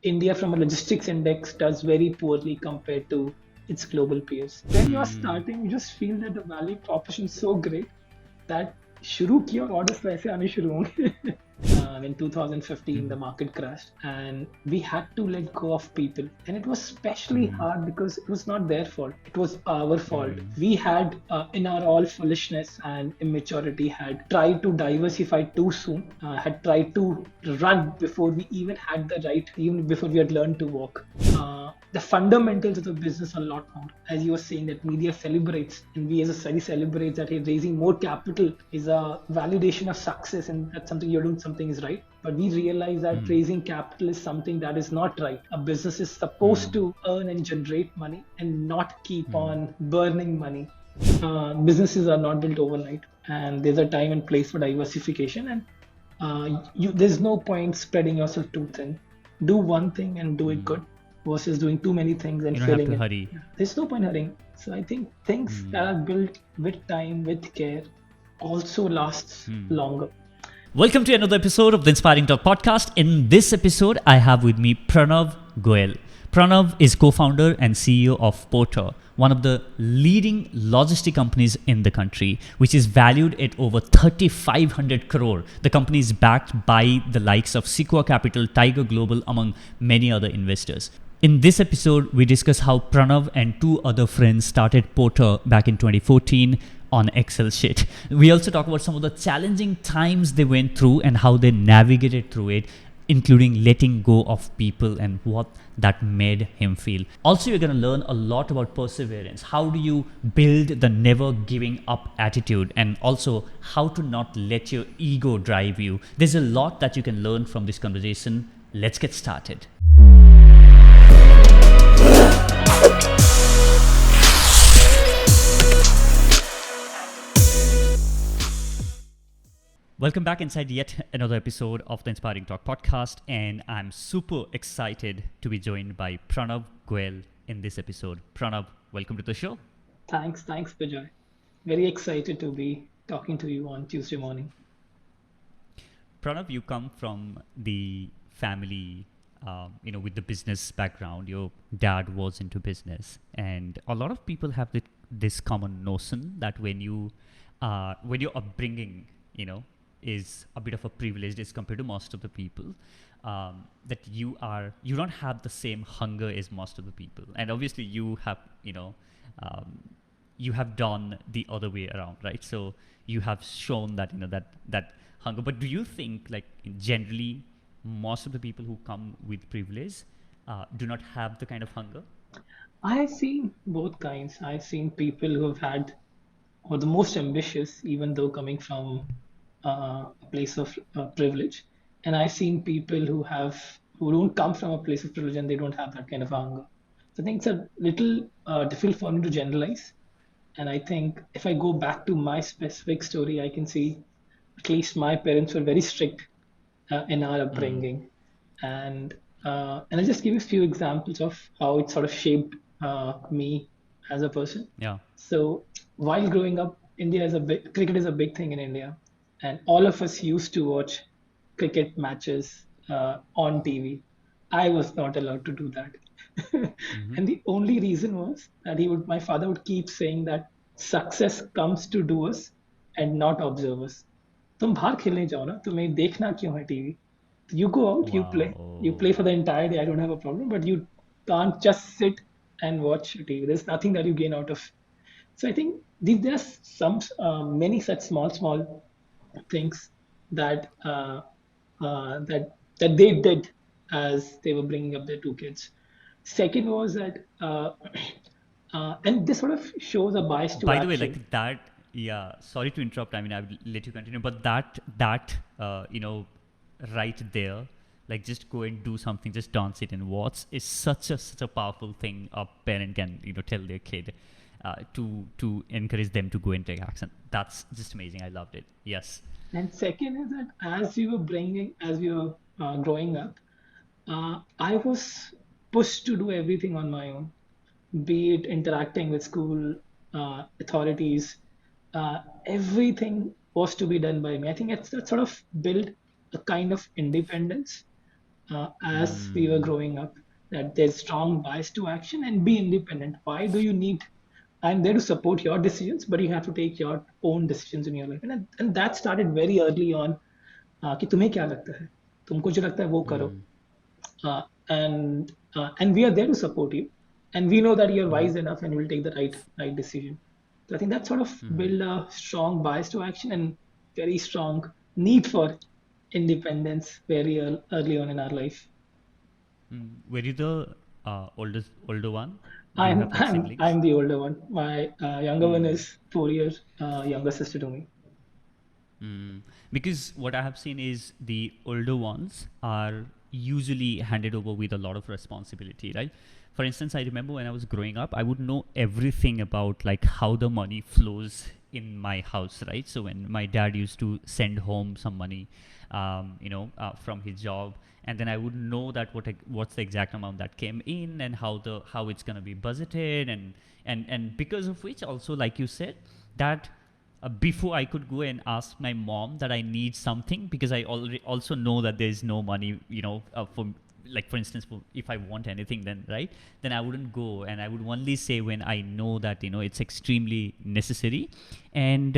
India from a logistics index does very poorly compared to its global peers. When you are starting, you just feel that the value proposition is so great that शुरू किया और orders वैसे आने शुरू होंगे. In 2015, the market crashed and we had to let go of people. And it was especially hard because it was not their fault. It was our fault. We had, in our all foolishness and immaturity, had tried to diversify too soon, had tried to run before we even had the right, even before we had learned to walk. The fundamentals of the business are a lot more. As you were saying, that media celebrates, and we as a study celebrates that raising more capital is a validation of success, and that's something you're doing something is right. But we realize that raising capital is something that is not right. A business is supposed to earn and generate money and not keep on burning money. Businesses are not built overnight, and there's a time and place for diversification. And there's no point spreading yourself too thin. Do one thing and do it good, versus doing too many things and You don't have failing to it. hurry. There's no point hurrying. So I think things that are built with time, with care, also lasts longer. Welcome to another episode of the Inspiring Talk podcast. In this episode, I have with me Pranav Goel. Pranav is co-founder and CEO of Porter, one of the leading logistic companies in the country, which is valued at over 3,500 crore. The company is backed by the likes of Sequoia Capital, Tiger Global, among many other investors. In this episode, we discuss how Pranav and two other friends started Porter back in 2014 on Excel sheet. We also talk about some of the challenging times they went through and how they navigated through it, including letting go of people and what that made him feel. Also, you're going to learn a lot about perseverance. How do you build the never giving up attitude, and also how to not let your ego drive you. There's a lot that you can learn from this conversation. Let's get started. Welcome back inside yet another episode of the Inspiring Talk podcast, and I'm super excited to be joined by Pranav Goel in this episode. Pranav, welcome to the show. Thanks, Bijay. Very excited to be talking to you on Tuesday morning. Pranav, you come from the family, with the business background. Your dad was into business, and a lot of people have this common notion that when your upbringing, is a bit of a privilege as compared to most of the people, that you don't have the same hunger as most of the people, and obviously you have you have done the other way around, right? So you have shown that that hunger. But do you think, like, generally most of the people who come with privilege do not have the kind of hunger? I've seen both kinds. I've seen people who have had, or the most ambitious, even though coming from a place of privilege, and I've seen people who don't come from a place of privilege and they don't have that kind of hunger. So I think it's a little difficult for me to generalize. And I think if I go back to my specific story, I can see at least my parents were very strict in our upbringing, and I'll just give you a few examples of how it sort of shaped me as a person. Yeah. So while growing up, cricket is a big thing in India, and all of us used to watch cricket matches on TV. I was not allowed to do that. And the only reason was that my father would keep saying that success comes to doers and not observers. तुम बाहर खेलने जाओ ना, तुम्हें देखना क्यों है TV? You go out, you play for the entire day. I don't have a problem, but you can't just sit and watch TV. There's nothing that you gain out of. So I think there's many such small things that that they did as they were bringing up their two kids. Second was that, and this sort of shows a bias to By action. the way, like that, yeah, sorry to interrupt. I mean, I will let you continue, but that right there, like, just go and do something, just dance it and watch, is such a powerful thing a parent can tell their kid to encourage them to go and take action. That's just amazing. I loved it. Yes. And second is that as we were growing up, I was pushed to do everything on my own, be it interacting with school authorities. Everything was to be done by me. I think that sort of built a kind of independence as we were growing up, that there's strong bias to action and be independent. Why do you need? I'm there to support your decisions, but you have to take your own decisions in your life. And that started very early on. कि तुम्हें क्या लगता है? तुमको जो लगता है वो करो. uh, and we are there to support you, and we know that you're wise enough and will take the right decision. So I think that sort of build a strong bias to action and very strong need for independence very early on in our life. Were you the older one? Do you I'm have like I'm siblings? I'm the older one. My younger one is 4 years younger sister to me. Mm. Because what I have seen is the older ones are usually handed over with a lot of responsibility, right? For instance, I remember when I was growing up, I would know everything about like how the money flows in my house, right? So when my dad used to send home some money, from his job, and then I would know that what's the exact amount that came in and how it's gonna be budgeted, and because of which also, like you said, that before I could go and ask my mom that I need something, because I already also know that there is no money, for like for instance, if I want anything, then right, then I wouldn't go, and I would only say when I know that it's extremely necessary, and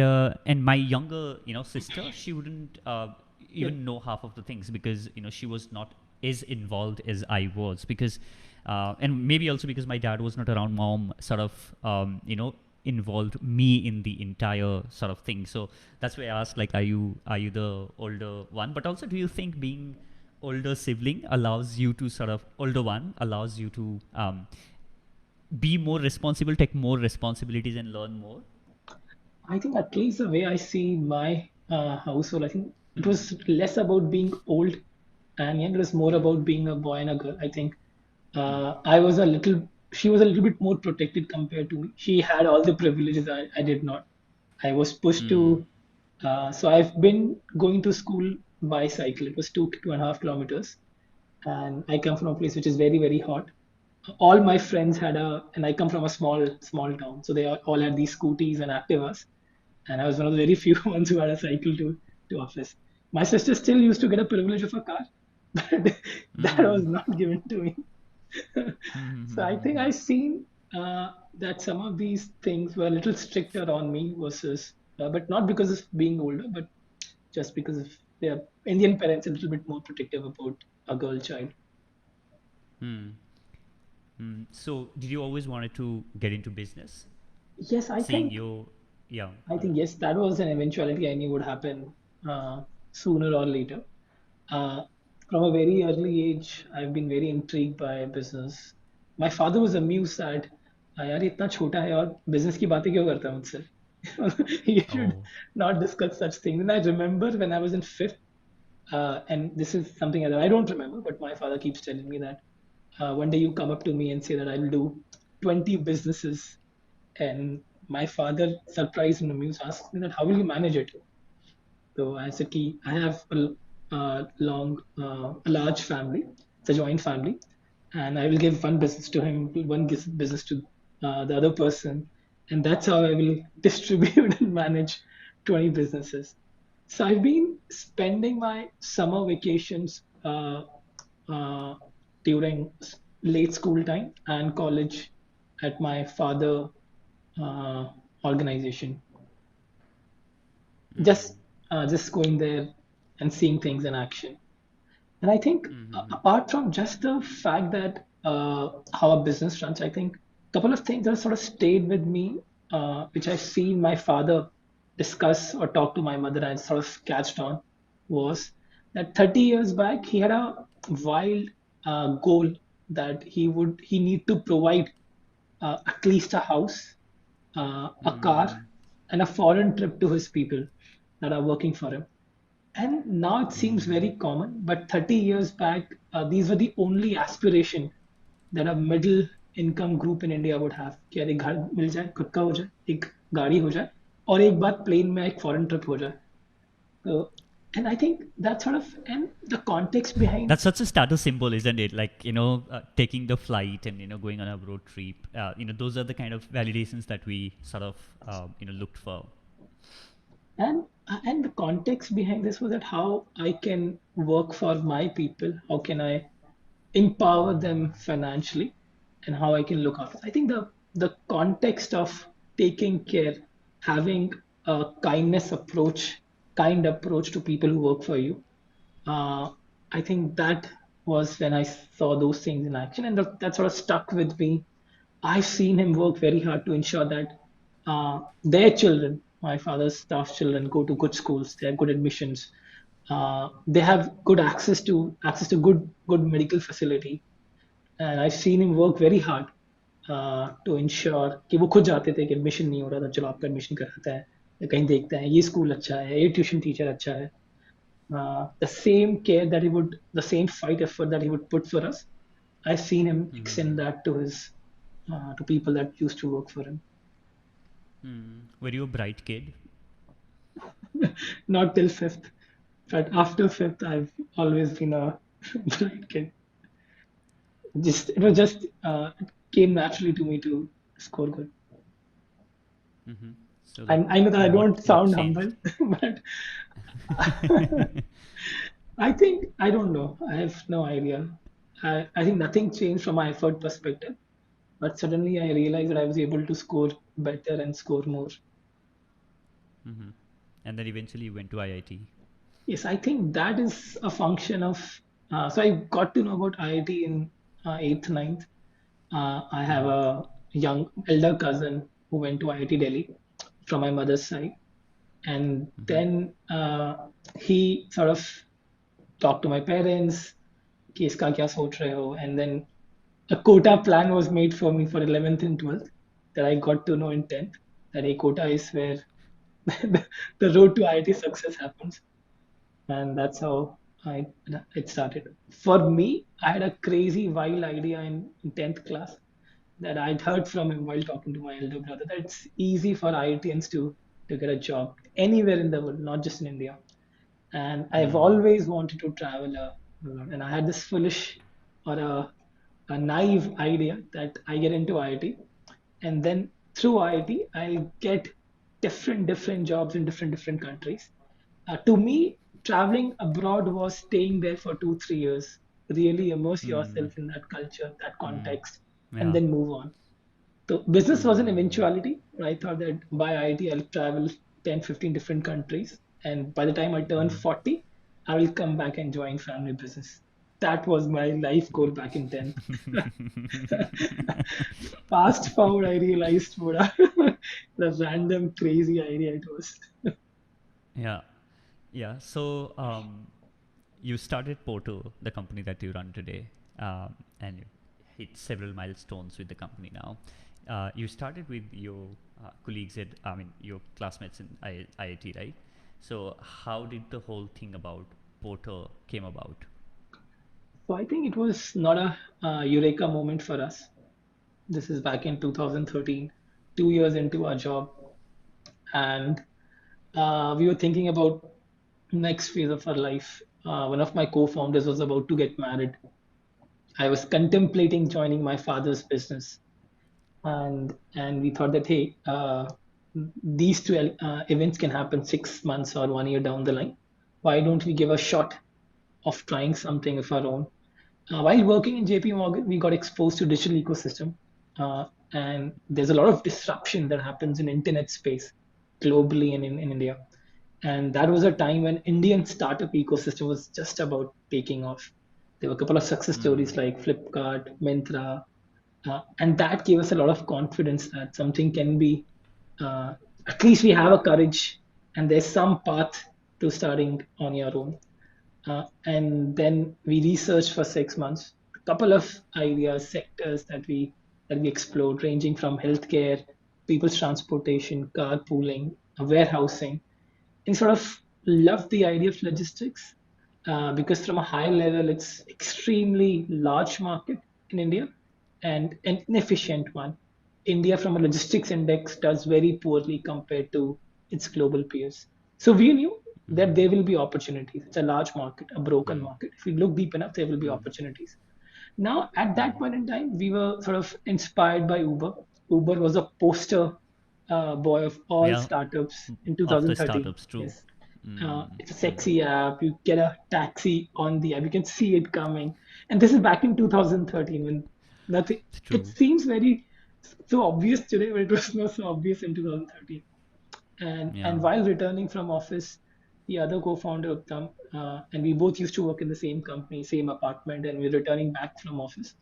my younger sister, she wouldn't Yeah. even know half of the things, because she was not as involved as I was, because and maybe also because my dad was not around. Mom sort of involved me in the entire sort of thing. So that's why I asked, like, are you the older one? But also, do you think being older sibling allows you to sort of older one allows you to be more responsible, take more responsibilities, and learn more? I think at least the way I see my household, I think it was less about being old and young. It was more about being a boy and a girl. I think she was a little bit more protected compared to me. She had all the privileges I did not. I was pushed Mm. to, so I've been going to school by cycle. It was 2.5 kilometers, and I come from a place which is very, very hot. All my friends and I come from a small town, so they all had these scooties and Activas, and I was one of the very few ones who had a cycle to office. My sister still used to get a privilege of a car, but that was Mm. not given to me. So I think Mm. I seen that some of these things were a little stricter on me versus, but not because of being older, but just because of their Indian parents a little bit more protective about a girl child. Mm. So, did you always wanted to get into business? Yes, Seeing you, yeah. I think yes, that was an eventuality I knew would happen sooner or later. Uh, from a very early age, I've been very intrigued by business. My father was amused that यार ये इतना छोटा है और business की बातें क्यों करता है मुझसे? You should Oh. not discuss such things. And I remember when I was in fifth, and this is something that I don't remember, but my father keeps telling me that one day you come up to me and say that I'll do 20 businesses, and my father, surprised and amused, asked me that how will you manage it? So I said, Ki, I have a large family. It's a joint family, and I will give one business to him, one business to the other person, and that's how I will distribute and manage 20 businesses. So I've been spending my summer vacations uh, during late school time and college at my father uh, organization, just just going there and seeing things in action. And I think apart from just the fact that how a business runs, I think a couple of things that sort of stayed with me, which I've seen my father discuss or talk to my mother and sort of catched on, was that 30 years back he had a wild goal that he need to provide at least a house, a car, and a foreign trip to his people that are working for him. And now it seems very common, but 30 years back, these were the only aspiration that a middle income group in India would have. कि यार एक घर मिल जाए, खुद का हो जाए, एक गाड़ी हो जाए, और एक बार प्लेन में एक फॉरेन ट्रिप हो जाए. So, and I think that sort of, and the context behind. That's such a status symbol, isn't it? Like, taking the flight and, going on a road trip. Those are the kind of validations that we sort of, looked for. And the context behind this was that how I can work for my people, how can I empower them financially, and how I can look after. I think the context of taking care, having a kind approach to people who work for you. Uh, I think that was when I saw those things in action, and that sort of stuck with me. I've seen him work very hard to ensure that their children, my father's staff children, go to good schools. They have good admissions. They have good access to good medical facility. And I've seen him work very hard to ensure कि वो खुद जाते थे कि admission नहीं हो रहा था, चलो आपका एडमिशन कराता है, या कहीं देखते हैं ये स्कूल अच्छा है, ये ट्यूशन टीचर अच्छा है. The same care that the same fight effort that he would put for us, I've seen him extend that to to people that used to work for him. Were you a bright kid? Not till fifth, but after fifth, I've always been a bright kid. Just it was just it came naturally to me to score good. So I know that I don't what sound changed? humble, but I think I don't know. I have no idea. I think nothing changed from my effort perspective, but suddenly I realized that I was able to score better and score more. And then eventually you went to IIT. Yes, I think that is a function of. So I got to know about IIT in eighth, ninth. I have a young elder cousin who went to IIT Delhi from my mother's side, and then he sort of talked to my parents कि इसका क्या सोच रहे हो, and then a quota plan was made for me for 11th and 12th that I got to know in 10th that a quota is where the road to IIT success happens, and that's how it started. For me, I had a crazy wild idea in 10th class that I'd heard from him while talking to my elder brother that it's easy for IITians to get a job anywhere in the world, not just in India. And I've always wanted to travel a lot. And I had this foolish or a naive idea that I get into IIT, and then through IIT I'll get different jobs in different countries. To me, traveling abroad was staying there for 2 3 years, really immerse yourself in that culture, that context, and Yeah. then move on. So business was an eventuality. I thought that by IIT I'll travel 10, 15 different countries. And by the time I turn 40, I will come back and join family business. That was my life goal back in 10th. Fast forward, I realized what the random crazy idea it was. Yeah. Yeah. So you started Porto, the company that you run today, and you hit several milestones with the company now. You started with your colleagues at, I mean, your classmates in IIT, right? So how did the whole thing about Porto came about? So I think it was not a eureka moment for us. This is back in 2013, 2 years into our job, and we were thinking about next phase of our life. One of my co-founders was about to get married. I was contemplating joining my father's business, and we thought that hey, these two events can happen 6 months or 1 year down the line. Why don't we give a shot of trying something of our own? While working in JP Morgan, we got exposed to digital ecosystem, and there's a lot of disruption that happens in internet space globally and in India. And that was a time when Indian startup ecosystem was just about taking off. There were a couple of success stories like Flipkart, Myntra, and that gave us a lot of confidence that something can be, uh, at least we have a courage and there's some path to starting on your own. And then we researched for 6 months, a couple of ideas, sectors that we explored, ranging from healthcare, people's transportation, carpooling, warehousing, and sort of loved the idea of logistics because from a high level, it's extremely large market in India and an inefficient one. India, from a logistics index, does very poorly compared to its global peers. So we knew that there will be opportunities. It's a large market, a broken market. If we look deep enough, there will be opportunities. Now, at that point in time, we were sort of inspired by Uber. Uber was a poster boy of all Yeah, startups in of the 2013. startups, true. Yes. Mm, It's a mm, sexy app. You get a taxi on the app. You can see it coming. And this is back in 2013 when nothing, it true. seems very so obvious today, but it was not so obvious in 2013. And Yeah. while returning from office, the other co-founder Gautam, and we both used to work in the same company, same apartment, and we're returning back from office.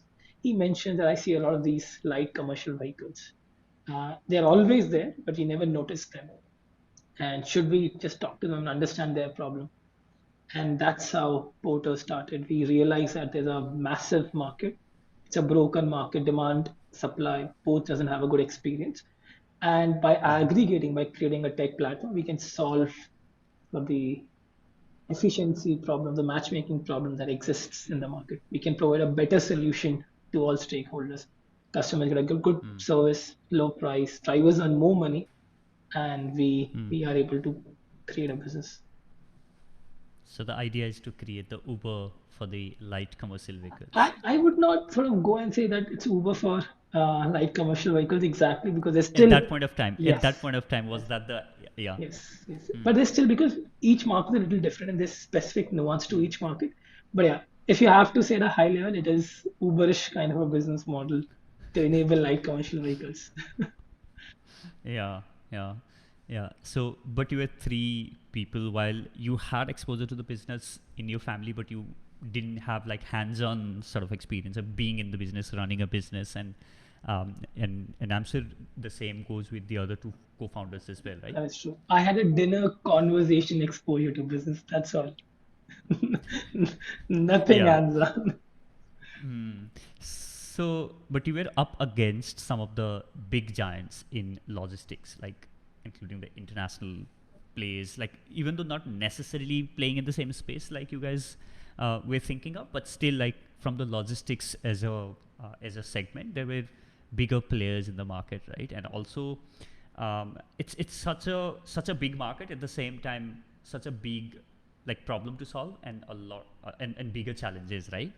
He mentioned that I see a lot of these light commercial vehicles. They're always there, but we never notice them. And should we just talk to them and understand their problem? And that's how Porter started. We realized that there's a massive market. It's a broken market, demand, supply, both doesn't have a good experience. And by aggregating, by creating a tech platform, we can solve the efficiency problem, the matchmaking problem that exists in the market. We can provide a better solution to all stakeholders. Customers get a good service, low price, drivers earn more money, and we are able to create a business. So the idea is to create the Uber for the light commercial vehicles. I would not sort of go and say that it's Uber for light commercial vehicles exactly because there's At still that point of time, yes, was yes, that the yeah? yes. But there's still because each market is a little different and there's specific nuance to each market. But yeah, if you have to say at a high level, it is Uberish kind of a business model to enable light commercial vehicles. Yeah, yeah, yeah. So, but you were three people while you had exposure to the business in your family, but you didn't have like hands-on sort of experience of being in the business, running a business, and I'm sure the same goes with the other two co-founders as well, right? That's true. I had a dinner conversation exposure to business. That's all. Nothing Yeah. hands on. Mm. So, but you were up against some of the big giants in logistics, like including the international players, like even though not necessarily playing in the same space like you guys were thinking of, but still like from the logistics as a segment, there were bigger players in the market, right? And also, it's such a big market at the same time, such a big like problem to solve and a lot and bigger challenges, right?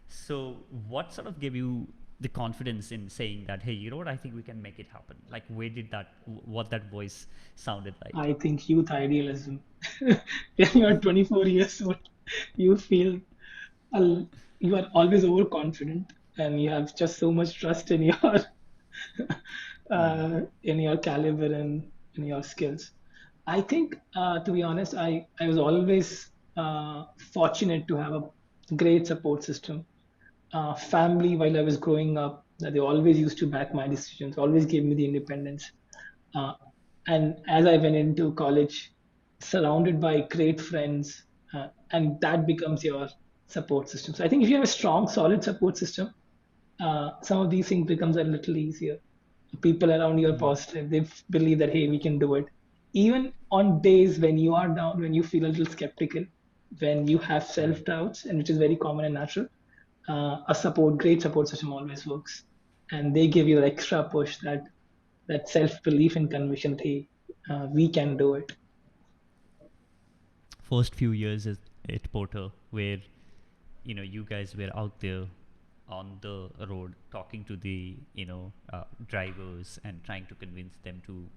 So what sort of gave you the confidence in saying that, hey, you know what, I think we can make it happen? Like, where did what that voice sounded like? I think youth idealism. When you are 24 years old, you feel you are always overconfident and you have just so much trust in your caliber and in your skills. I think, to be honest, I was always fortunate to have a great support system. Family, while I was growing up, that they always used to back my decisions, always gave me the independence. Uh, and as I went into college, surrounded by great friends, and that becomes your support system. So I think if you have a strong, solid support system, some of these things becomes a little easier. People around you are positive. They believe that hey, we can do it. Even on days when you are down, when you feel a little skeptical, when you have self doubts, and which is very common and natural, great support system always works, and they give you the extra push that self belief and conviction. That, hey, we can do it. First few years at Porter, where you guys were out there on the road talking to the drivers and trying to convince them to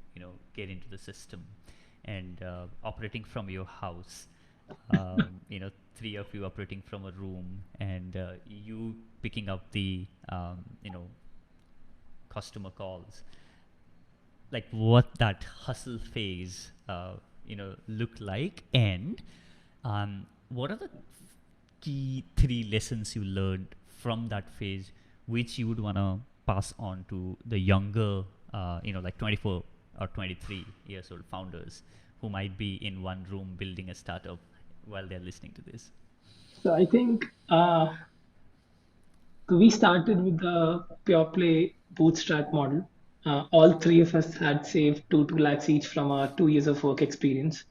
get into the system and operating from your house, three of you operating from a room and you picking up the customer calls, like what that hustle phase looked like, and what are the key three lessons you learned from that phase which you would want to pass on to the younger like 24 or 23 years old founders who might be in one room building a startup while they're listening to this? So I think we started with the pure play bootstrap model. All three of us had saved two lakhs each from our 2 years of work experience.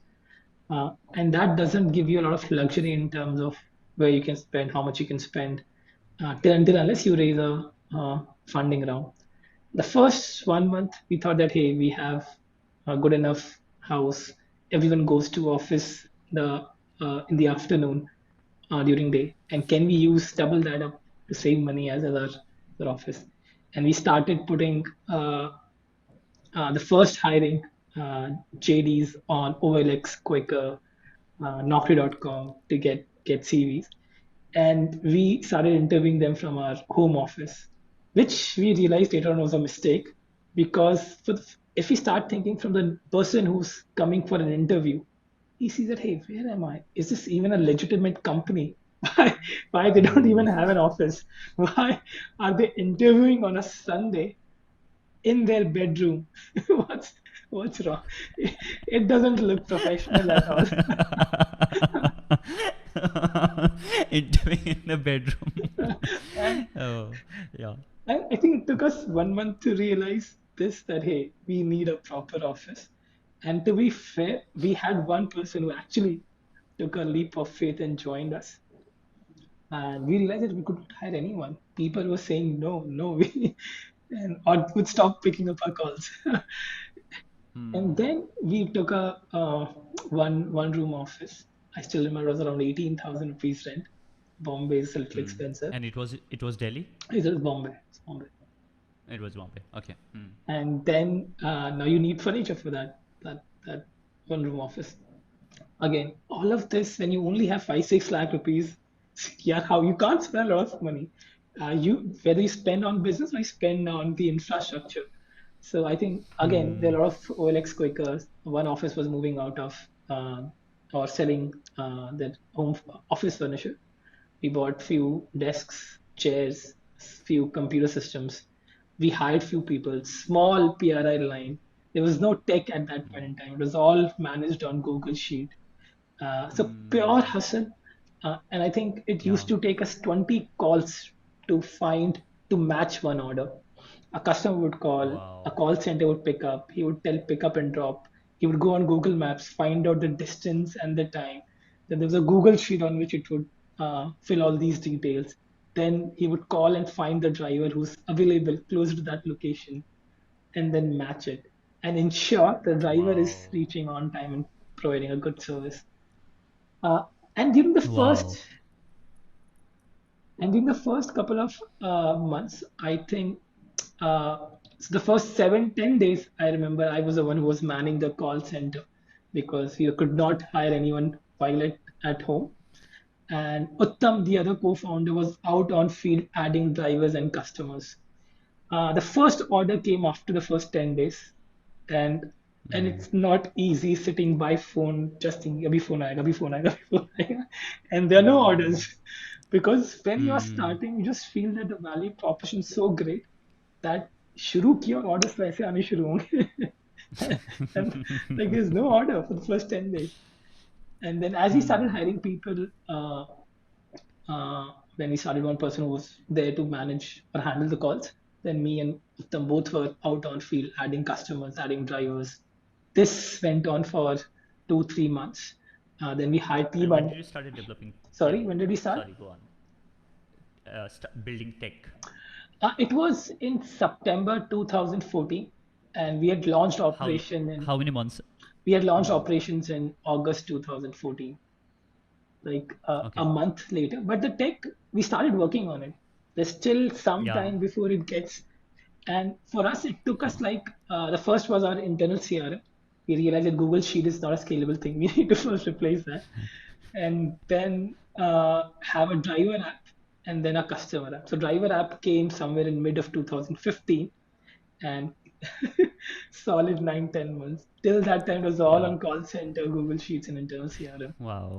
And that doesn't give you a lot of luxury in terms of where you can spend, how much you can spend, till until unless you raise a funding round. The first 1 month, we thought that hey, we have a good enough house. Everyone goes to office in the afternoon during day, and can we use double that up to save money as our office? And we started putting the first hiring JDs on OLX, Quicker, Naukri.com to get CVs, and we started interviewing them from our home office, which we realized later on was a mistake because if we start thinking from the person who's coming for an interview, he sees that, hey, where am I? Is this even a legitimate company? Why they don't Hmm. even have an office? Why are they interviewing on a Sunday in their bedroom? what's what's wrong? It doesn't look professional at all. Interviewing in the bedroom. and Oh, yeah. And I think it took us 1 month to realize this that hey, we need a proper office. And to be fair, we had one person who actually took a leap of faith and joined us. And we realized that we couldn't hire anyone. People were saying no, no, we and or would stop picking up our calls. And Hmm. then we took a one room office. I still remember it was around 18,000 rupees rent. Bombay is a little Hmm. expensive. And it was Delhi. It was Bombay. It's Bombay. It was Bombay. Okay. Hmm. And then now you need furniture for that one room office. Again, all of this when you only have 5-6 lakh rupees, yeah, how you can't spend a lot of money. You whether you spend on business or you spend on the infrastructure. So I think again there Hmm. are a lot of OLX Quakers. One office was moving out of or selling their home office furniture. We bought few desks, chairs, few computer systems. We hired few people, small PRI line. There was no tech at that point in time. It was all managed on Google Sheet. So pure Hmm. hustle. And I think it Yeah. used to take us 20 calls to match one order. A customer would call, a Wow. call center would pick up, he would tell pick up and drop. He would go on Google Maps, find out the distance and the time. Then there was a Google sheet on which it would fill all these details. Then he would call and find the driver who's available close to that location and then match it and ensure the driver is Wow. reaching on time and providing a good service. Uh, and during the Wow. first and in the first couple of months, I think the first 7-10 days, I remember I was the one who was manning the call center because you could not hire anyone while at home. And Uttam, the other co-founder, was out on field adding drivers and customers. The first order came after the first 10 days, and and Hmm. it's not easy sitting by phone just thinking abhi phone aayega, abhi phone aayega, abhi phone aayega. And there are no Hmm. orders because when you are Hmm. starting, you just feel that the value proposition is so great that शुरू किया और orders तो ऐसे आने शुरू होंगे. And like there's no order for the first 10 days. And then as we started Hmm. hiring people, when we started, one person who was there to manage or handle the calls. Then me and Uttam both were out on field, adding customers, adding drivers. This went on for 2-3 months. Then we hired And team. when And did you started developing? Yeah. sorry, when did we start? Sorry. Go on. Building tech. It was in September 2014, and How how many months? we had launched Hmm. operations in August 2014. Like a Okay. month later. But the tech, we started working on it. There's still some Yeah. time before it gets. And for us, it took us like the first was our internal CRM. We realized that Google Sheet is not a scalable thing. We need to first replace that, and then have a driver app, and then a customer app. So driver app came somewhere in mid of 2015, and solid 9-10 months. Till that time, it was all Yeah. on call center, Google Sheets, and internal CRM. Wow.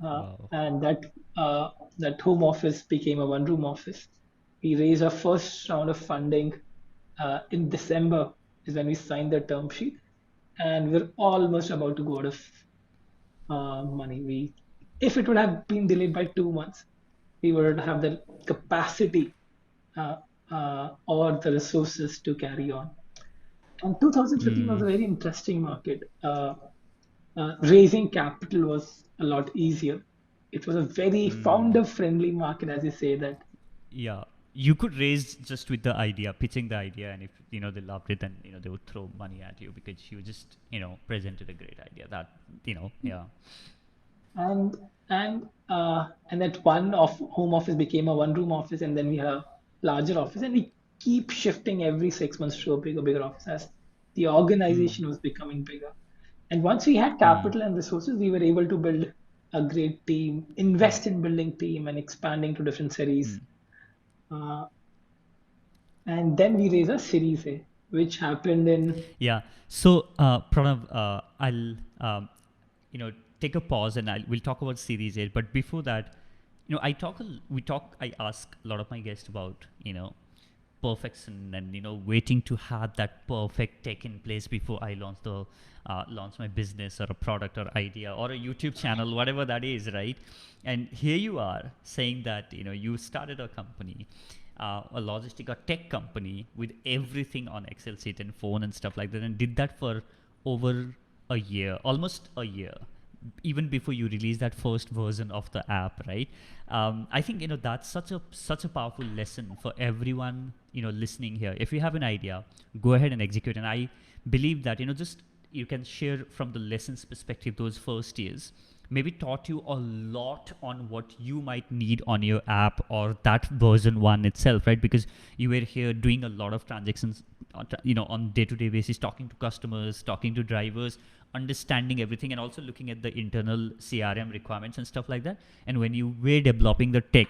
Wow. And that home office became a one room office. We raised our first round of funding in December is when we signed the term sheet, and we're almost about to go out of money. We If it would have been delayed by 2 months, we would have the capacity uh, or the resources to carry on. And 2015 was Hmm. a very interesting market. Raising capital was a lot easier. It was a very Hmm. founder friendly market, as you say that. Yeah. You could raise just with the idea, pitching the idea, and if they loved it, then they would throw money at you because you just presented a great idea. That yeah. And that one of home office became a one room office, and then we have larger office, and we keep shifting every 6 months to a bigger office. The organization was becoming bigger. And once we had capital and resources, we were able to build a great team, invest in building team and expanding to different cities. Uh, and then we raised a Series A, which happened in. Yeah. So, Pranav, I'll you know take a pause and we'll talk about Series 8. But before that, I ask a lot of my guests about perfection and waiting to have that perfect tech in place before I launch my business or a product or idea or a YouTube channel, whatever that is, right? And here you are saying that you started a company, a logistic or tech company with everything on Excel sheet and phone and stuff like that, and did that for over a year, almost a year, even before you release that first version of the app, right? I think that's such a powerful lesson for everyone listening here. If you have an idea, go ahead and execute. And I believe that just you can share from the lessons perspective. Those first years maybe taught you a lot on what you might need on your app or that version one itself, right? Because you were here doing a lot of transactions on day-to-day basis, talking to customers, talking to drivers, understanding everything, and also looking at the internal CRM requirements and stuff like that. And when you were developing the tech,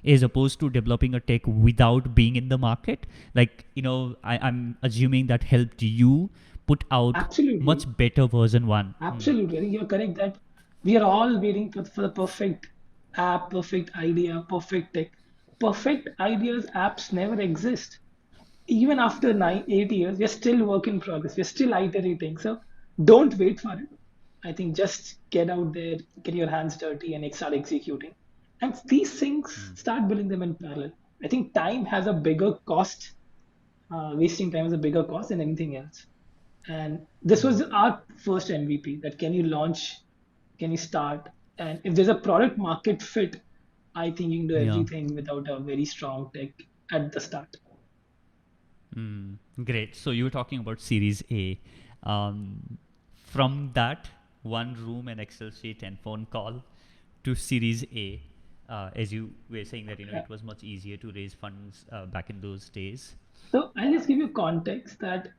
as opposed to developing a tech without being in the market, I'm assuming that helped you put out Absolutely. much better version one. Absolutely. I think you're correct that we are all waiting for the perfect app, perfect idea, perfect tech. Perfect ideas, apps never exist. Even after 8 years, we're still work in progress. We're still iterating. So don't wait for it. I think just get out there, get your hands dirty, and start executing. And these things, start building them in parallel. I think time has a bigger cost. Wasting time is a bigger cost than anything else. And this was our first MVP. That can you launch, can you start, and if there's a product market fit, I think you can do Yeah. everything without a very strong tech at the start. Great. So you were talking about Series A. From that one room and Excel sheet and phone call to Series A, as you were saying that Yeah. it was much easier to raise funds back in those days. So I'll just give you context that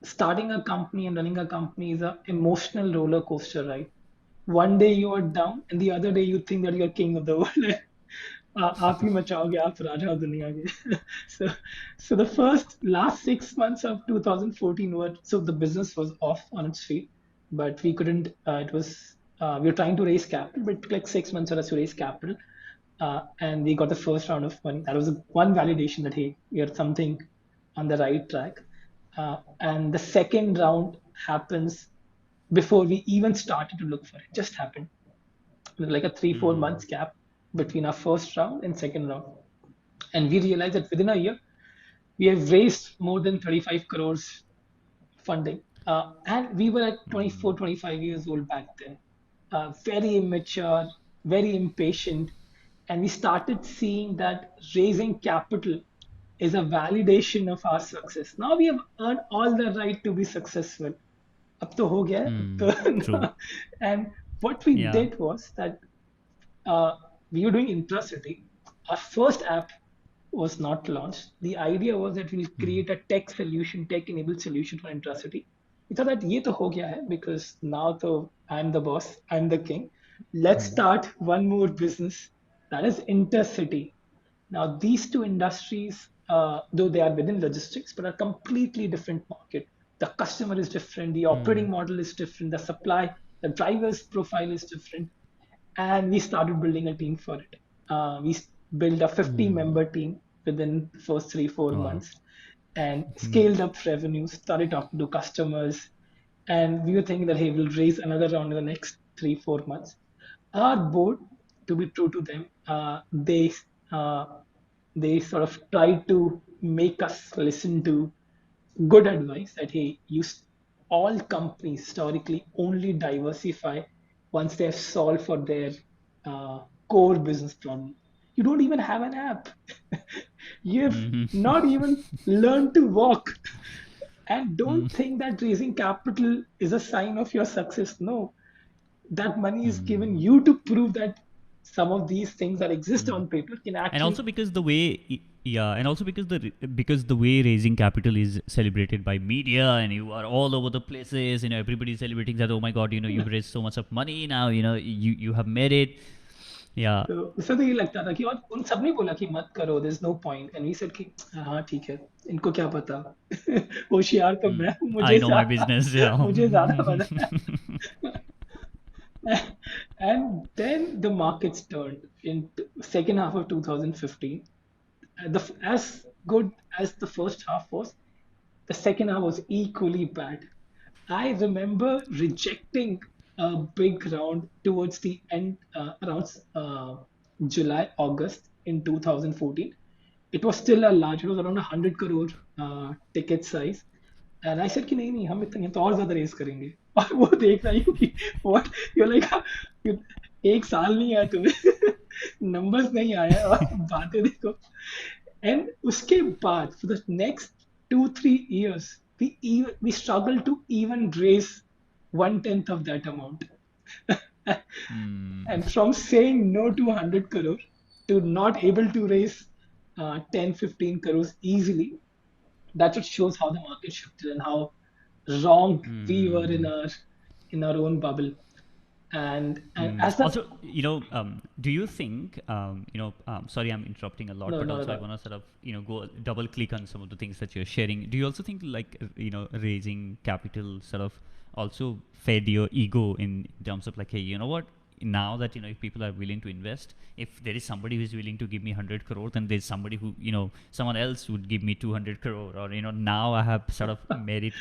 starting a company and running a company is an emotional roller coaster, right? One day you are down, and the other day you think that you're king of the world. आप ही मचाओगे आप राजा of दुनिया के. so so the last 6 months of 2014 were, so the business was off on its feet, but we couldn't. It was we were trying to raise capital, but it took like 6 months for us to raise capital, and we got the first round of money. That was one validation that hey, we are something on the right track. And the second round happens before we even started to look for it. Just happened. Like a 3-4 months gap between our first round and second round. And we realized that within a year, we have raised more than 35 crores funding. And we were at 24, 25 years old back then, very immature, very impatient. And we started seeing that raising capital is a validation of our success. Now we have earned all the right to be successful. अब तो हो गया है, True. and what we Yeah. did was that we were doing intracity. Our first app was not launched. The idea was that we'll create a tech solution, tech-enabled solution for intracity. We thought that ये तो हो गया है because now तो I'm the boss, I'm the king. Let's start one more business, that is intercity. Now these two industries, though they are within logistics, but are completely different market. The customer is different, the operating model is different, the driver's profile is different, and we started building a team for it. We built a 50-member team within the first 3-4 Wow. months, and scaled up revenue, started talking to customers, and we were thinking that hey, we'll raise another round in the next 3-4 months. Our board, to be true to them, uh, they sort of tried to make us listen to good advice that hey, all companies historically only diversify once they have solved for their uh, core business problem. You don't even have an app. You have not even learned to walk. And don't think that raising capital is a sign of your success. No, that money is given you to prove that some of these things that exist on paper can And also actually. because the way, yeah, and also because the way raising capital is celebrated by media, and you are all over the places, everybody's celebrating that, oh my god, you've raised so much of money now, you have made it. Yeah, तो उससे तो ये लगता था कि, और उन सब ने बोला कि मत करो, there's no point, and we said कि हाँ ठीक है, इनको क्या पता, होशियार तो मैं हूँ, I know my business. Yeah. मुझे ज्यादा पता है. And then the markets turned in second half of 2015. As good as the first half was, the second half was equally bad. I remember rejecting a big round towards the end, around July, August in 2014. It was still a large, it was around 100 crore ticket size. And I said कि नहीं नहीं, हम इतने तो और ज्यादा race करेंगे. और वो देख रही हूँ कि what you're like, एक साल नहीं आया तुम्हें, नंबर्स नहीं आया और बातें देखो. And उसके बाद for the next 2-3 years we struggled to even raise 1/10 of that amount. And from saying no to 100 crore to not able to raise 10-15 crores easily, that just shows how the market shifted and how wrong we were in our own bubble. And as the, Also, do you think, sorry, I'm interrupting a lot, no, but not at also I all. want to sort of, go double click on some of the things that you're sharing. Do you also think like, raising capital sort of also fed your ego in terms of like, hey, you know what? Now that, if people are willing to invest, if there is somebody who is willing to give me 100 crore, then there's somebody who, someone else would give me 200 crore, or, now I have sort of made it.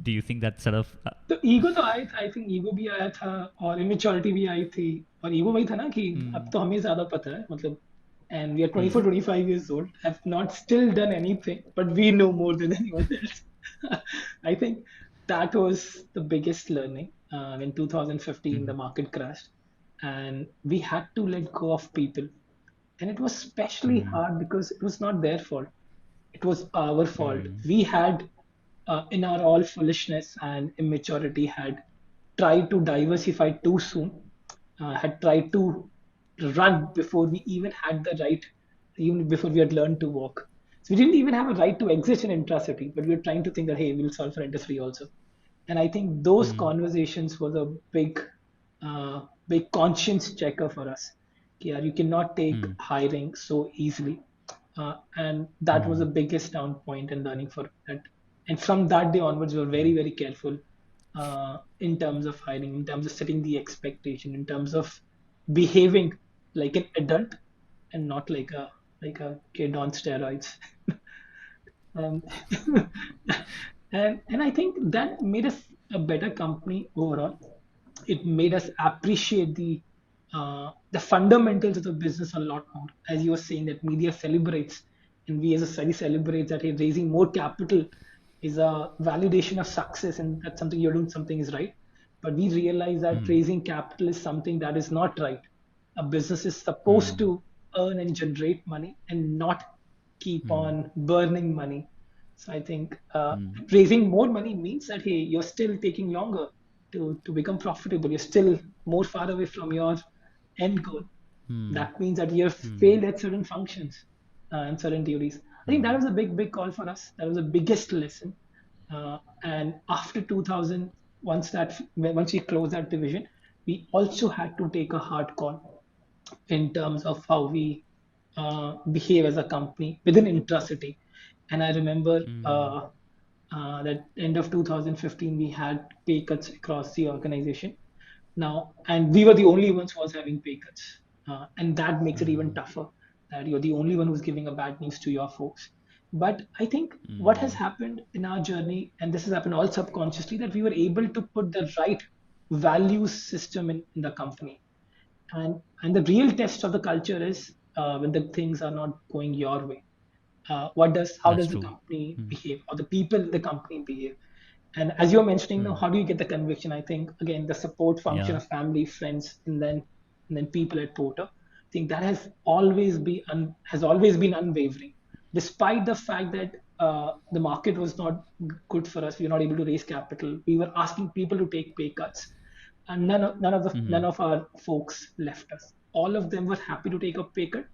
Do you think that sort of, तो ego तो आया था, I think ego भी आया था और immaturity भी आई थी. और ईगो वही था ना कि अब तो हमें ज्यादा पता है, मतलब, and we are 24-25 years old, have not still done anything, but we know more than anyone else. I think that was the biggest learning. In 2015 the market crashed and we had to let go of people, and it was especially hard because it was not their fault, it was our fault. We had, in our all foolishness and immaturity, had tried to diversify too soon, had tried to run before we even had the right, even before we had learned to walk. So we didn't even have a right to exist in intracity, but we were trying to think that, hey, we'll solve for inter also. And I think those conversations was a big conscience checker for us. Yeah, you cannot take hiring so easily, and that was the biggest down point in learning for that. And from that day onwards, we were very very careful in terms of hiring, in terms of setting the expectation, in terms of behaving like an adult and not like a kid on steroids. um, and I think that made us a better company overall. It made us appreciate the fundamentals of the business a lot more. As you were saying, that media celebrates, and we as a study celebrates that, hey, raising more capital is a validation of success, and that's something you're doing something is right. But we realize that raising capital is something that is not right. A business is supposed to earn and generate money and not keep on burning money. So I think raising more money means that, hey, you're still taking longer to become profitable. You're still more far away from your end goal. That means that you've failed at certain functions and certain duties. I think that was a big call for us. That was the biggest lesson. And after 2000, once we closed that division, we also had to take a hard call in terms of how we behave as a company within intracity. And I remember that end of 2015, we had pay cuts across the organization. Now, and we were the only ones who was having pay cuts, and that makes it even tougher. That you're the only one who's giving a bad news to your folks. But I think what has happened in our journey, and this has happened all subconsciously, that we were able to put the right values system in the company. And the real test of the culture is when the things are not going your way. How that's does the true. company behave, or the people in the company behave? And as you're mentioning now, how do you get the conviction? I think again the support function Yeah. of family, friends, and then people at Porter. I think that has always been unwavering, despite the fact that the market was not good for us. We were not able to raise capital. We were asking people to take pay cuts, and none of our folks left us. all of them were happy to take a pay cut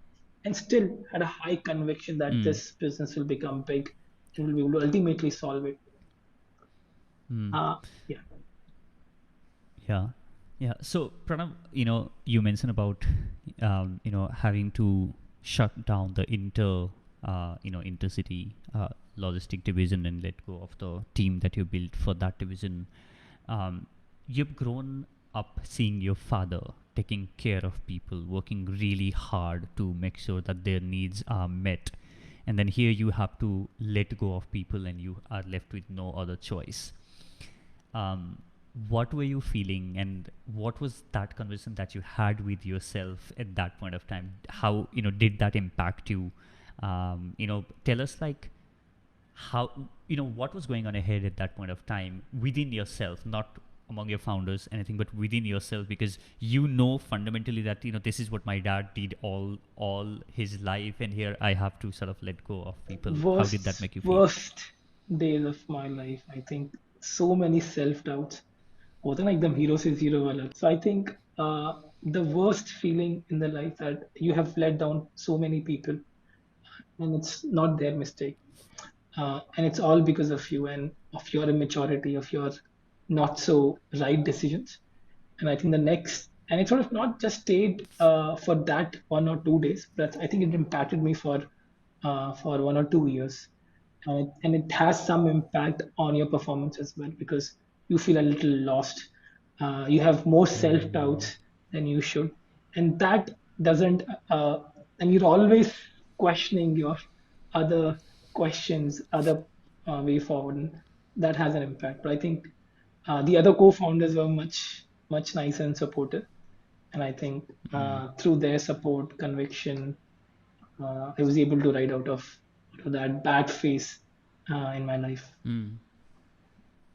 and still had a high conviction that Mm. this business will become big and will be able to ultimately solve it. Mm. Yeah. Yeah, yeah. So Pranav, you mentioned about having to shut down the intercity logistic division and let go of the team that you built for that division. Um, you've grown up seeing your father taking care of people, working really hard to make sure that their needs are met, and then here you have to let go of people, and you are left with no other choice. um, what were you feeling, and what was that conversation that you had with yourself at that point of time? How did that impact you? Tell us, like, how, what was going on ahead at that point of time within yourself, not among your founders anything, but within yourself, because fundamentally that this is what my dad did all his life, and here I have to sort of let go of people. How did that make you feel? Worst days of my life. I think so many self doubts. होता ना एकदम hero से zero वाला. So I think the worst feeling in the life that you have let down so many people and it's not their mistake. And it's all because of you and of your immaturity, of your not so right decisions. And I think the next, and it sort of not just stayed for that 1 or 2 days, but I think it impacted me for 1 or 2 years, and it has some impact on your performance as well because you feel a little lost. You have more self Mm. doubts than you should, and that doesn't. And you're always questioning your other questions, other way forward. And that has an impact. But I think the other co-founders were much nicer and supportive, and I think Mm. through their support, conviction, I was able to ride out of that bad phase in my life. Mm.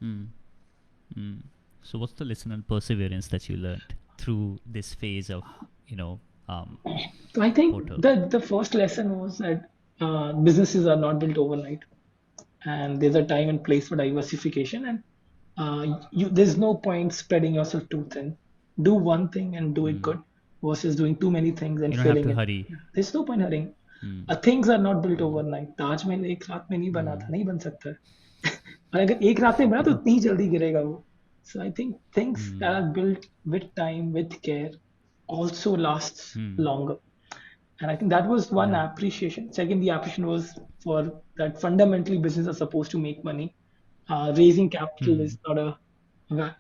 Mm. Mm. So, what's the lesson and perseverance that you learned through this phase of, you know, um, So I think Porter? the first lesson was that businesses are not built overnight, and there's a time and place for diversification, and there's no point spreading yourself too thin. Do one thing and do it Mm. good versus doing too many things and You don't have failing to it. hurry. Yeah. There's no point hurrying. Mm. Things are not built Mm. overnight. Taj Mahal एक रात में नहीं बना था, Mm. नहीं बन सकता है. और अगर एक रात में बना तो इतनी जल्दी गिरेगा वो. So I think things that Mm. are built with time, with care, also lasts Mm. longer. And I think that was one Yeah. appreciation. Second, the appreciation was for that fundamentally business are supposed to make money. Raising capital Mm. is not a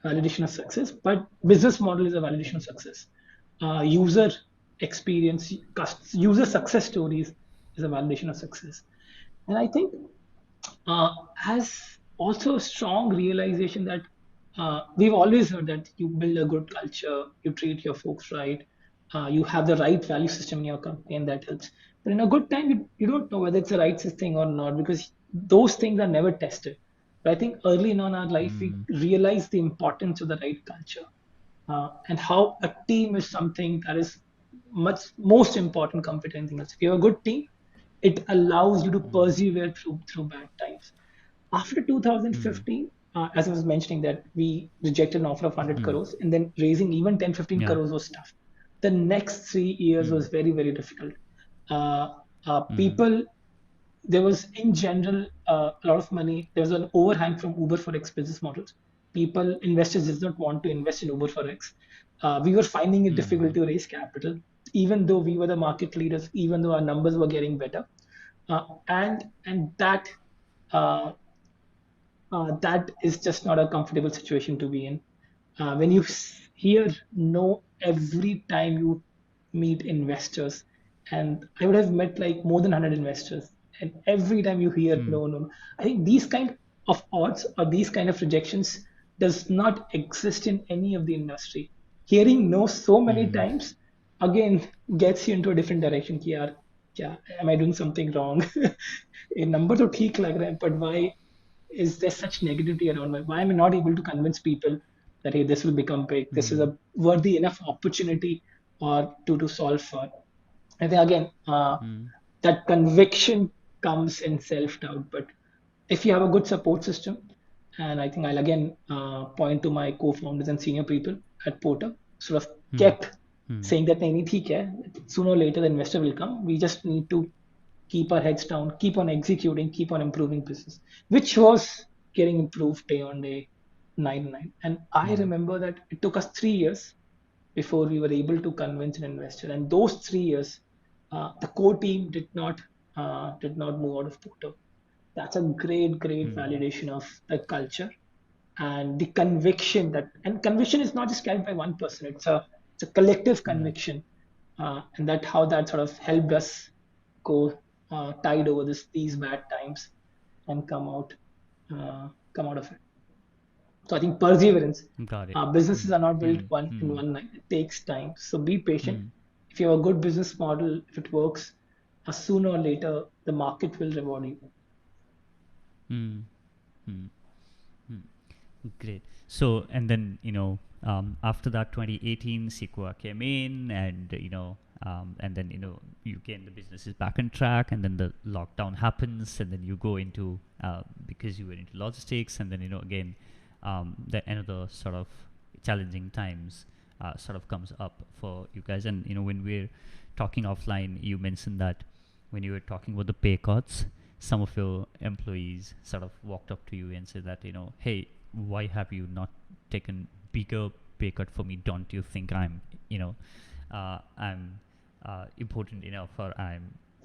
validation of success, but business model is a validation of success. User experience, user success stories is a validation of success. And I think has also a strong realization that we've always heard that you build a good culture, you treat your folks right, you have the right value system in your company, and that helps. But in a good time, you don't know whether it's the right thing or not because those things are never tested. But I think early in our life, we Mm. realize the importance of the right culture and how a team is something that is much most important compared to anything else. If you have a good team, it allows you to Mm. persevere through bad times. After Mm. 2015, as I was mentioning that we rejected an offer of 100 Mm. crores and then raising even 10, 15 Yeah. crores was tough. The next 3 years Mm. was very, very difficult. Uh, Mm. people, there was in general a lot of money. There was an overhang from Uber for X business models. People, investors did not want to invest in Uber for X. We were finding it difficult Mm. to raise capital, even though we were the market leaders, even though our numbers were getting better. And uh, that is just not a comfortable situation to be in. When you hear no every time you meet investors, and I would have met like more than 100 investors, and every time you hear Mm. no, no, no, I think these kind of odds or these kind of rejections does not exist in any of the industry. Hearing no so many Mm. times again gets you into a different direction. कि यार क्या am I doing something wrong? ये number तो ठीक लग रहा है, but why is there such negativity around me? Why am I not able to convince people that hey, this will become big? This is Mm. a worthy enough opportunity or to solve for. I think again Mm. that conviction comes in self doubt. But if you have a good support system, and I think I'll again point to my co-founders and senior people at Porter, sort of Mm. kept saying that nahi, theek hai, sooner or later the investor will come. We just need to keep our heads down, keep on executing, keep on improving business, which was getting improved day on day, night and night. And I remember that it took us 3 years before we were able to convince an investor. And those 3 years, the core team did not move out of Porto. That's a great validation of the culture and the conviction that, and conviction is not just carried by one person. It's a collective conviction, and that how that sort of helped us go tide over these bad times and come out of it. So I think perseverance. Got it. Businesses are not built Mm, one in mm, one night. It takes time. So be patient. mm, If you have a good business model, if it works, sooner or later the market will reward you. mm, mm. Great. So, and then, after that, 2018, Sequoia came in, and then, UK and the business is back on track, and then the lockdown happens, and then you go into, because you were into logistics, and then, again, the another sort of challenging times sort of comes up for you guys. And, when we're talking offline, you mentioned that when you were talking about the pay cuts, some of your employees sort of walked up to you and said that, hey, why have you not taken bigger pay cut for me? Don't you think I'm important enough, or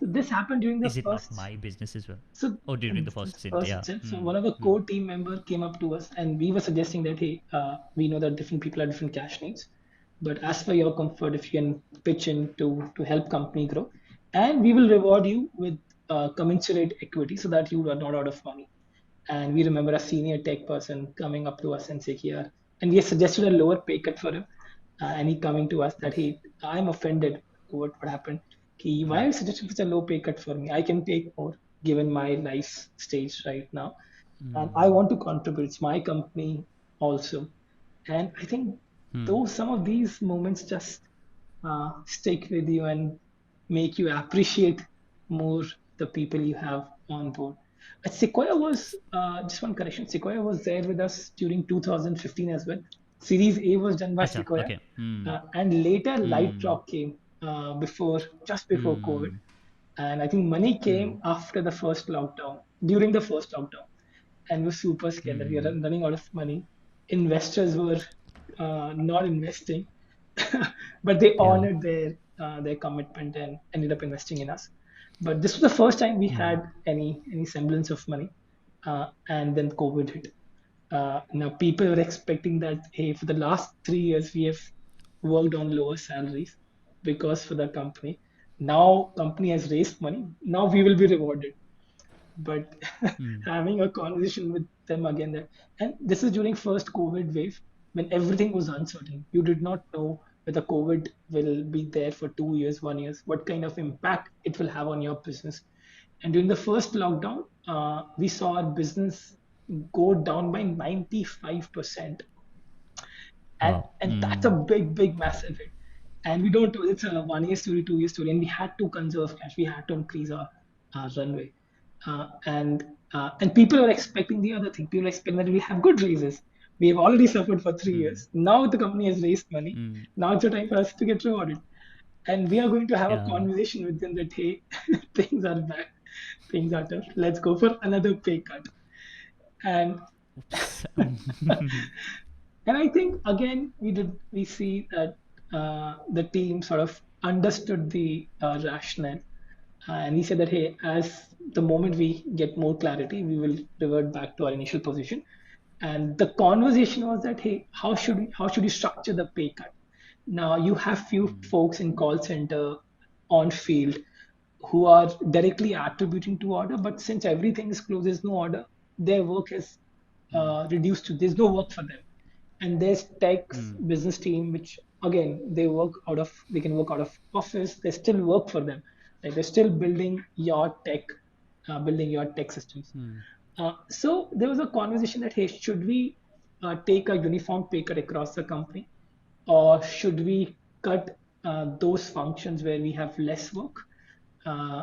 So this happened during the is it not first. my business as well? So Or during the first stint? first Yeah. itself, so one of the core team member came up to us and we were suggesting that hey, we know that different people have different cash needs, but as for your comfort, if you can pitch in to help company grow, and we will reward you with commensurate equity so that you are not out of money. And we remember a senior tech person coming up to us and saying, here, and we had suggested a lower pay cut for him. And he coming to us that, hey, I'm offended. What happened? Why are you suggesting such a low pay cut for me? I can take more given my life stage right now. And I want to contribute. It's my company also. And I think those some of these moments just stick with you and make you appreciate more the people you have on board. Sequoia was, just one correction, Sequoia was there with us during 2015 as well. Series A was done by Acha, Sequoia, okay. and later Light Mm, Rock came just before COVID. mm, And I think money mm, came after the first lockdown, during the first lockdown, and was super scared that we are mm, running out of money. Investors were not investing, but they yeah. honored their commitment and ended up investing in us. But this was the first time we had any semblance of money, and then COVID hit. Now people were expecting that hey, for the last 3 years we have worked on lower salaries because for the company. Now company has raised money. Now we will be rewarded, but having a conversation with them again that, and this is during first COVID wave when everything was uncertain. You did not know whether COVID will be there for 2 years, 1 year, what kind of impact it will have on your business. And during the first lockdown, we saw our business go down by 95%, and Wow. and that's a big massive hit. And we don't, it's a 1 year story, 2 year story, and we had to conserve cash, we had to increase our runway. And people are expecting the other thing. People are expecting that we have good raises. We have already suffered for 3 years. Now the company has raised money. Now it's the time for us to get rewarded. And we are going to have a Yeah. conversation with them that hey, things are bad, things are tough. Let's go for another pay cut. And Oops. and I think again we see that the team sort of understood the rationale, and he said that hey, as the moment we get more clarity, we will revert back to our initial position. And the conversation was that hey, how should you structure the pay cut? Now you have few folks in call center on field who are directly attributing to order, but since everything is closed, there's no order. Their work is reduced to there's no work for them. And there's tech's business team, which again they can work out of office. They still work for them. Like they're still building your tech systems. So there was a conversation that hey, should we take a uniform pay cut across the company, or should we cut those functions where we have less work, uh,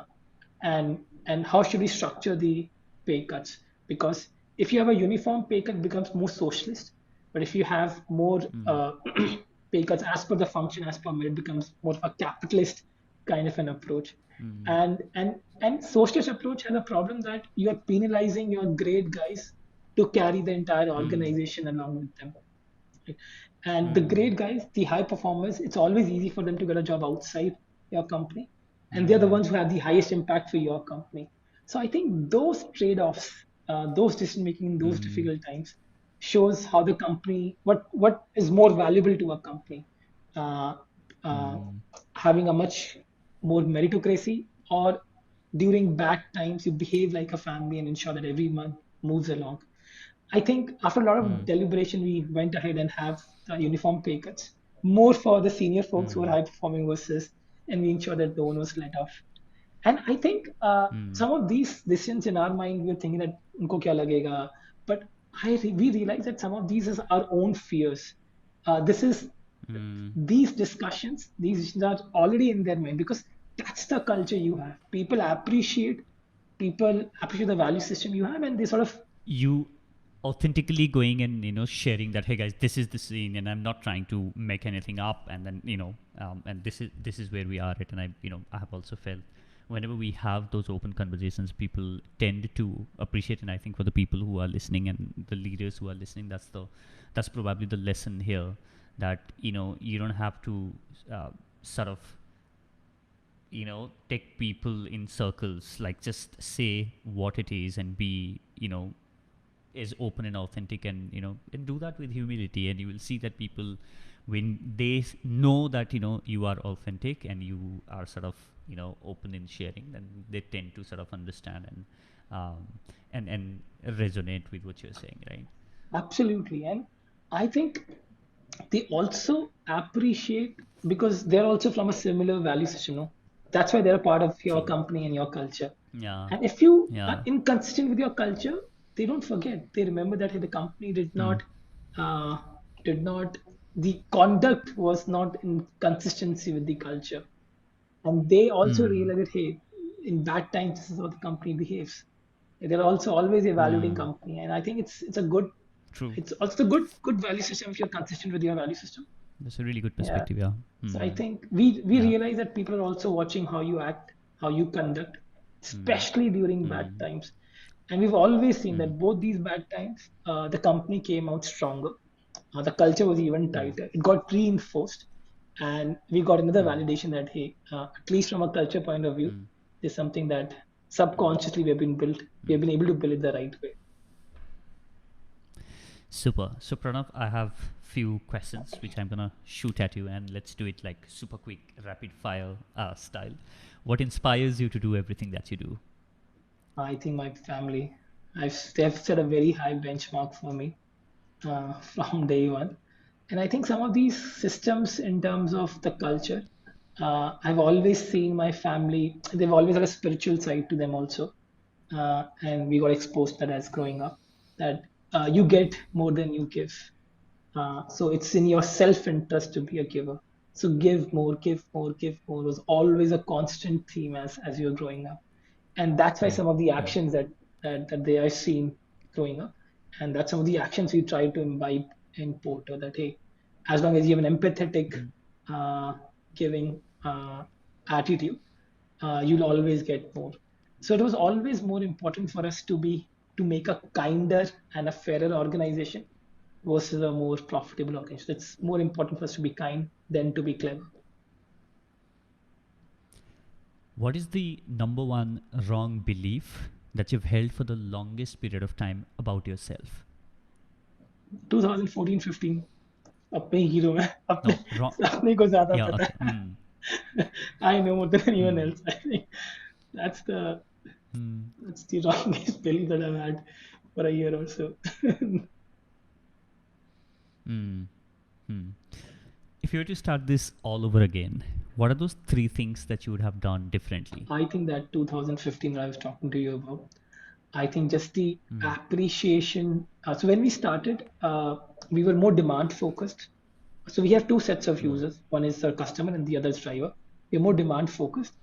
and how should we structure the pay cuts? Because if you have a uniform pay cut, it becomes more socialist. But if you have more pay cuts as per the function, as per merit, becomes more of a capitalist kind of an approach. And socialist approach has a problem that you are penalizing your great guys to carry the entire organization along with them. Right? And the great guys, the high performers, it's always easy for them to get a job outside your company. And they're the ones who have the highest impact for your company. So I think those trade-offs, those decision making in those difficult times, shows how the company, what is more valuable to a company, uh, uh, having a much more meritocracy, or during bad times you behave like a family and ensure that everyone moves along. I think after a lot of deliberation, we went ahead and have the uniform pay cuts, more for the senior folks who are high performing versus, and we ensure that no one was let off. And I think some of these decisions in our mind, we are thinking that unko kya lagega, but we realize that some of these is our own fears. This is these discussions, these decisions are already in their mind because that's the culture you have. People appreciate the value system you have, and they sort of You authentically going and sharing that, hey guys, this is the scene and I'm not trying to make anything up, and then and this is where we are at. And I have also felt whenever we have those open conversations, people tend to appreciate. And I think for the people who are listening and the leaders who are listening, that's probably the lesson here, that you don't have to sort of take people in circles. Like, just say what it is and be is open and authentic, and and do that with humility. And you will see that people, when they know that you are authentic and you are sort of open in sharing, then they tend to sort of understand and resonate with what you're saying, right? absolutely. And I think they also appreciate because they're also from a similar value system. No? That's why they're a part of your True. company and your culture. Yeah. And if you are Yeah. inconsistent with your culture, they don't forget. They remember that hey, the company Mm. uh, did not, the conduct was not in consistency with the culture. And they also Mm. realize that, hey, in bad times, this is how the company behaves. They're also always evaluating Mm. company. And I think it's a good, True. it's also a good value system if you're consistent with your value system. That's a really good Yeah. perspective. Yeah. So I Mm. think we Yeah. realize that people are also watching how you act, how you conduct, Mm. especially during bad Mm. times. And we've always seen Mm. that both these bad times, the company came out stronger. The culture was even Mm. tighter. It got reinforced, and we got another Mm. validation that hey, at least from a culture point of view, Mm. there's something that subconsciously we have been able to build it the right way. Super. So Pranav, I have few questions which I'm gonna shoot at you, and let's do it like super quick, rapid fire style. What inspires you to do everything that you do? I think my family, they've set a very high benchmark for me from day one. And I think some of these systems, in terms of the culture, I've always seen my family, they've always had a spiritual side to them also. And we got exposed to that as growing up, that you get more than you give. So it's in your self-interest to be a giver. So give more, give more, give more was always a constant theme as you're growing up, and that's why Mm. some of the Mm. actions that they are seen growing up, and that's some of the actions we try to imbibe in Porter. That hey, as long as you have an empathetic, Mm. uh, giving attitude, you'll always get more. So it was always more important for us to make a kinder and a fairer organization versus a more profitable organization. It's more important for us to be kind than to be clever. What is the number one wrong belief that you've held for the longest period of time about yourself? 2014-15 अपने hero हैं अपने No, wrong. अपने को ज्यादा Yeah. पता Okay. है. Mm. I know more than anyone Mm. else. I think that's the Mm. that's the wrongest belief that I've had for a year or so. Mm. Mm. If you were to start this all over again, what are those three things that you would have done differently? I think that 2015 that I was talking to you about, I think just the Mm. appreciation. So when we started, we were more demand focused. So we have two sets of Mm. users. One is the customer and the other is driver. We're more demand focused.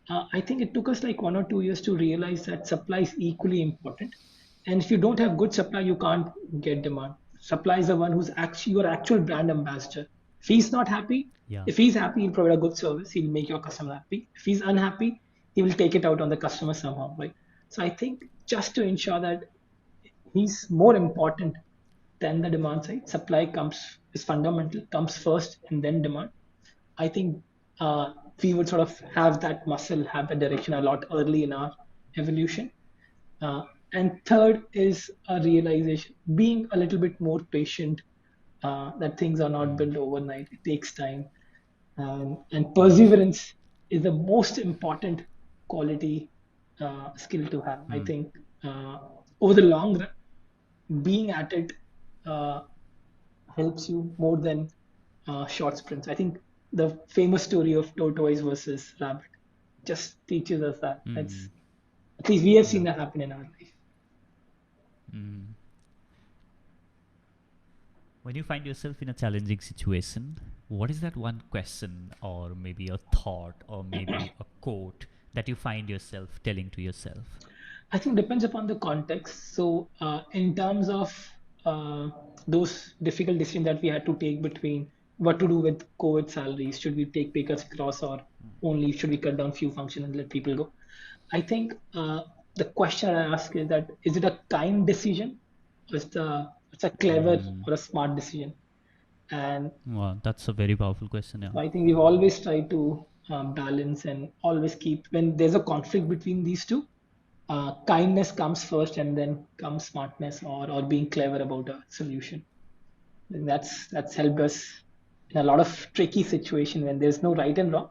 I think it took us like 1 or 2 years to realize that supply is equally important. And if you don't have good supply, you can't get demand. Supply is the one who's actually your actual brand ambassador. If he's not happy, Yeah. if he's happy, he'll provide a good service. He'll make your customer happy. If he's unhappy, he will take it out on the customer somehow, right? So I think just to ensure that he's more important than the demand side. Supply comes is fundamental, comes first and then demand. I think we would sort of have that muscle, have that direction a lot early in our evolution. Uh, and third is a realization, being a little bit more patient, that things are not Mm. built overnight. It takes time. And perseverance is the most important quality, skill to have. I Mm. think uh, over the long run, being at it uh, helps you more than short sprints. I think the famous story of tortoise versus rabbit just teaches us that. Mm. That's at least we have Yeah. seen that happen in our life. Mm. When you find yourself in a challenging situation, what is that one question, or maybe a thought, or maybe a quote that you find yourself telling to yourself? I think depends upon the context. So, in terms of those difficult decisions that we had to take between what to do with COVID salaries, should we take pay cuts across, or only should we cut down few functions and let people go? I think the question I ask is that is it a kind decision, or it's a clever Mm. or a smart decision? And Wow, that's a very powerful question. Yeah. so I think we've always tried to balance and always keep when there's a conflict between these two. Kindness comes first, and then comes smartness or being clever about a solution. And that's helped us in a lot of tricky situation when there's no right and wrong,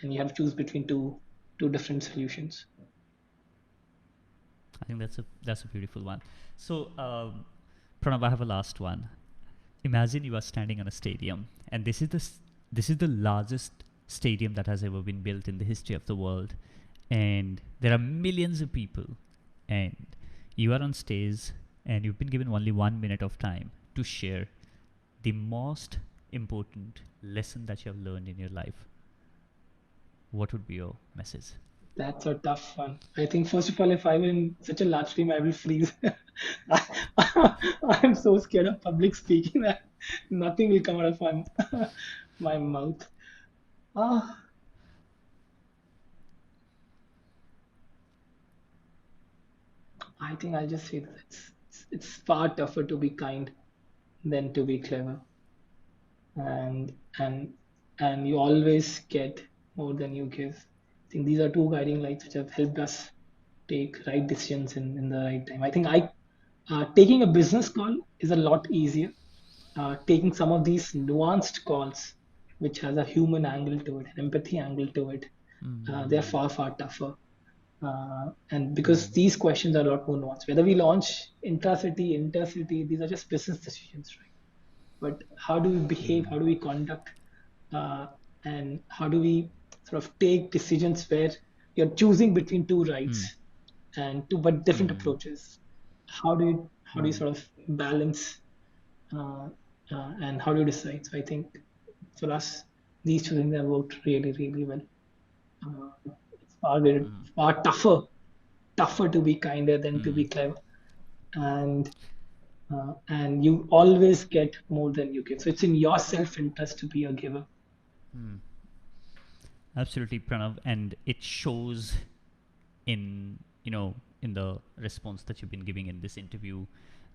and you have to choose between two different solutions. I think that's a beautiful one. So, Pranav, I have a last one. Imagine you are standing on a stadium, and this is the largest stadium that has ever been built in the history of the world, and there are millions of people, and you are on stage, and you've been given only 1 minute of time to share the most important lesson that you have learned in your life. What would be your message? That's a tough one. I think first of all, if I were in such a large team, I will freeze. I'm so scared of public speaking that nothing will come out of my mouth. Ah, I think I'll just say that it's far tougher to be kind than to be clever, and and and you always get more than you give. I think these are two guiding lights which have helped us take right decisions in the right time. I think I taking a business call is a lot easier. Taking some of these nuanced calls, which has a human angle to it, an empathy angle to it, they're Mm. far tougher. And because Mm. these questions are a lot more nuanced, whether we launch intracity, intercity, these are just business decisions, right? But how do we behave? How do we conduct? Uh, and how do we sort of take decisions where you're choosing between two Mm. rights and two but different Mm. approaches? How do you Mm. sort of balance, and how do you decide? So I think for us, these two things have worked really well. It's Mm. far tougher to be kinder than to be Mm. clever, and and you always get more than you give. So it's in your self-interest to be a giver. Mm. Absolutely, Pranav, and it shows in in the response that you've been giving in this interview,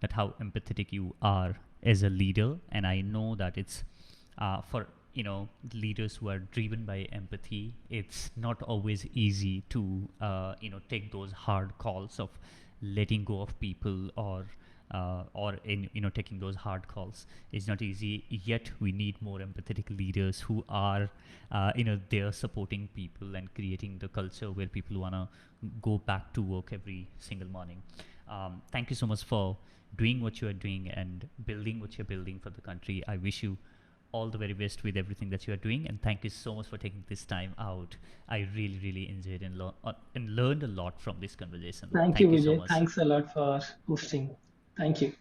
that how empathetic you are as a leader. And I know that it's for leaders who are driven by empathy, it's not always easy to take those hard calls of letting go of people, or in taking those hard calls is not easy. Yet we need more empathetic leaders who are there supporting people and creating the culture where people want to go back to work every single morning. Thank you so much for doing what you are doing and building what you're building for the country. I wish you all the very best with everything that you are doing, and thank you so much for taking this time out. I really enjoyed and learned a lot from this conversation. Thank you, Thank you so Vijay. much. Thanks a lot for hosting. Thank you.